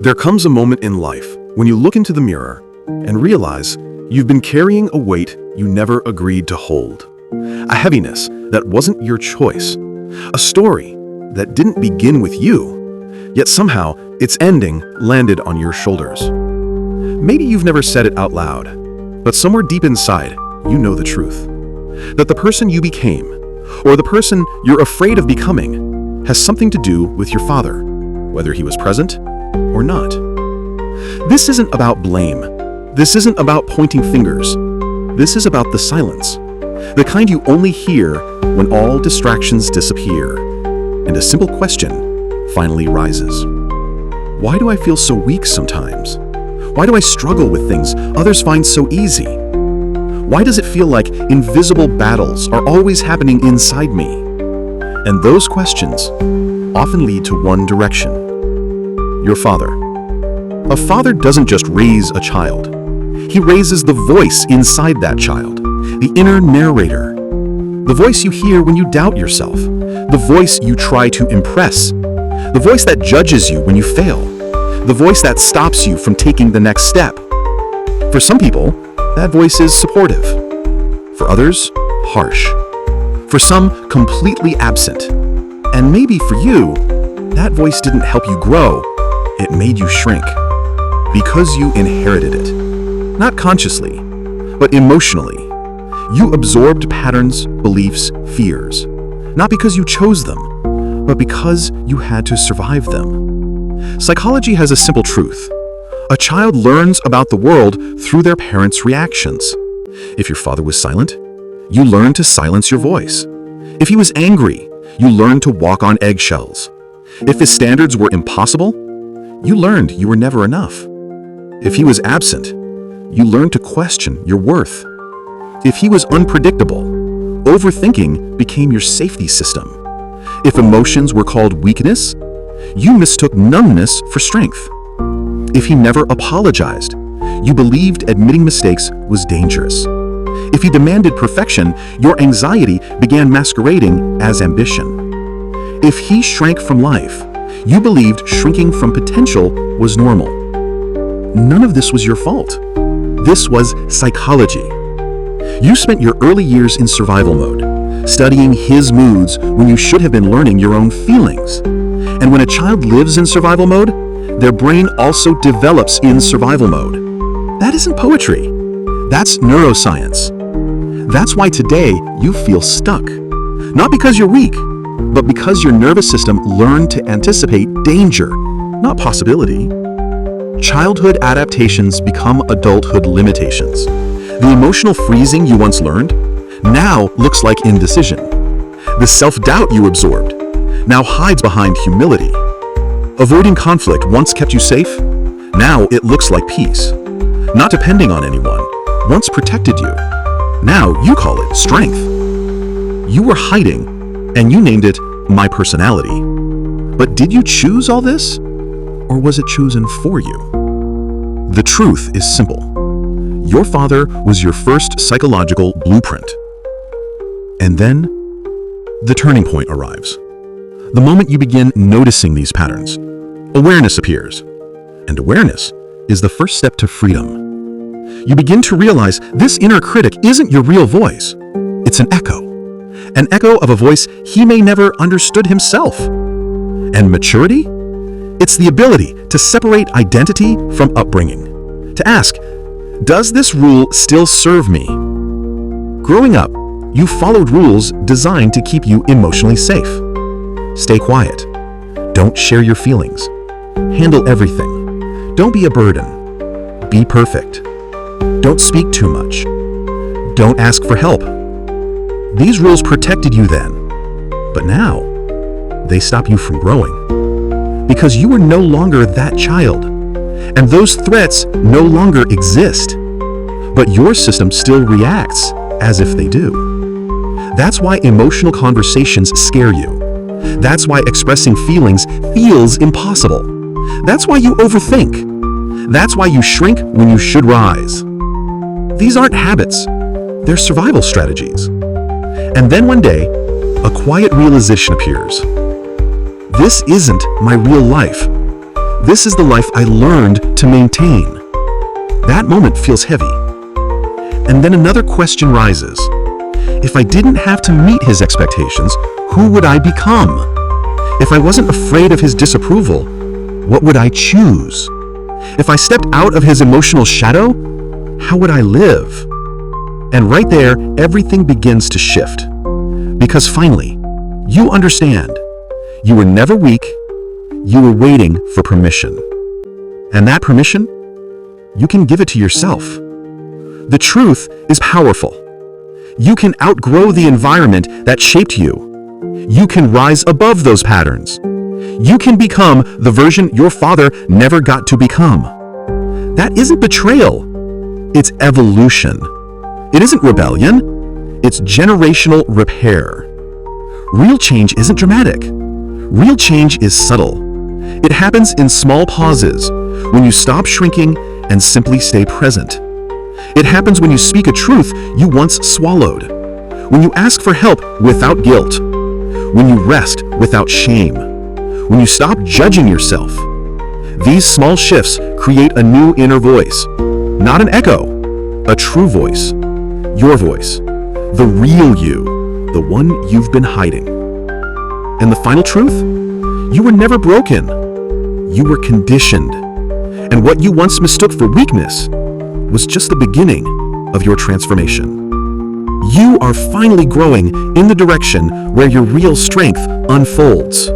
There comes a moment in life when you look into the mirror and realize you've been carrying a weight you never agreed to hold. A heaviness that wasn't your choice. A story that didn't begin with you, yet somehow its ending landed on your shoulders. Maybe you've never said it out loud, but somewhere deep inside, you know the truth. That the person you became, or the person you're afraid of becoming, has something to do with your father, whether he was present or not. This isn't about blame. This isn't about pointing fingers. This is about the silence. The kind you only hear when all distractions disappear, and a simple question finally rises. Why do I feel so weak sometimes? Why do I struggle with things others find so easy? Why does it feel like invisible battles are always happening inside me? And those questions often lead to one direction. Your father. A father doesn't just raise a child. He raises the voice inside that child, the inner narrator. The voice you hear when you doubt yourself, the voice you try to impress, the voice that judges you when you fail, the voice that stops you from taking the next step. For some people, that voice is supportive. For others, harsh. For some, completely absent. And maybe for you, that voice didn't help you grow, it made you shrink. Because you inherited it. Not consciously, but emotionally. You absorbed patterns, beliefs, fears. Not because you chose them, but because you had to survive them. Psychology has a simple truth. A child learns about the world through their parents' reactions. If your father was silent, you learned to silence your voice. If he was angry, you learned to walk on eggshells. If his standards were impossible, you learned you were never enough. If he was absent, you learned to question your worth. If he was unpredictable, overthinking became your safety system. If emotions were called weakness, you mistook numbness for strength. If he never apologized, you believed admitting mistakes was dangerous. If he demanded perfection, your anxiety began masquerading as ambition. If he shrank from life, you believed shrinking from potential was normal. None of this was your fault. This was psychology. You spent your early years in survival mode, studying his moods when you should have been learning your own feelings. And when a child lives in survival mode, their brain also develops in survival mode. That isn't poetry. That's neuroscience. That's why today you feel stuck. Not because you're weak, but because your nervous system learned to anticipate danger, not possibility. Childhood adaptations become adulthood limitations. The emotional freezing you once learned now looks like indecision. The self-doubt you absorbed now hides behind humility. Avoiding conflict once kept you safe, now it looks like peace. Not depending on anyone once protected you, now you call it strength. You were hiding, and you named it my personality. But did you choose all this? Or was it chosen for you? The truth is simple. Your father was your first psychological blueprint. And then, the turning point arrives. The moment you begin noticing these patterns, awareness appears. And awareness is the first step to freedom. You begin to realize this inner critic isn't your real voice. It's an echo of a voice he may never understood himself. And maturity? It's the ability to separate identity from upbringing. To ask, does this rule still serve me? Growing up, you followed rules designed to keep you emotionally safe. Stay quiet. Don't share your feelings. Handle everything. Don't be a burden. Be perfect. Don't speak too much. Don't ask for help. These rules protected you then, but now they stop you from growing. Because you are no longer that child, and those threats no longer exist. But your system still reacts as if they do. That's why emotional conversations scare you. That's why expressing feelings feels impossible. That's why you overthink. That's why you shrink when you should rise. These aren't habits, they're survival strategies. And then one day, a quiet realization appears. This isn't my real life. This is the life I learned to maintain. That moment feels heavy. And then another question rises. If I didn't have to meet his expectations, who would I become? If I wasn't afraid of his disapproval, what would I choose? If I stepped out of his emotional shadow, how would I live? And right there, everything begins to shift. Because finally, you understand. You were never weak. You were waiting for permission. And that permission, you can give it to yourself. The truth is powerful. You can outgrow the environment that shaped you. You can rise above those patterns. You can become the version your father never got to become. That isn't betrayal. It's evolution. It isn't rebellion. It's generational repair. Real change isn't dramatic. Real change is subtle. It happens in small pauses, when you stop shrinking and simply stay present. It happens when you speak a truth you once swallowed, when you ask for help without guilt, when you rest without shame, when you stop judging yourself. These small shifts create a new inner voice, not an echo, a true voice, your voice, the real you, the one you've been hiding. And the final truth? You were never broken. You were conditioned. And what you once mistook for weakness was just the beginning of your transformation. You are finally growing in the direction where your real strength unfolds.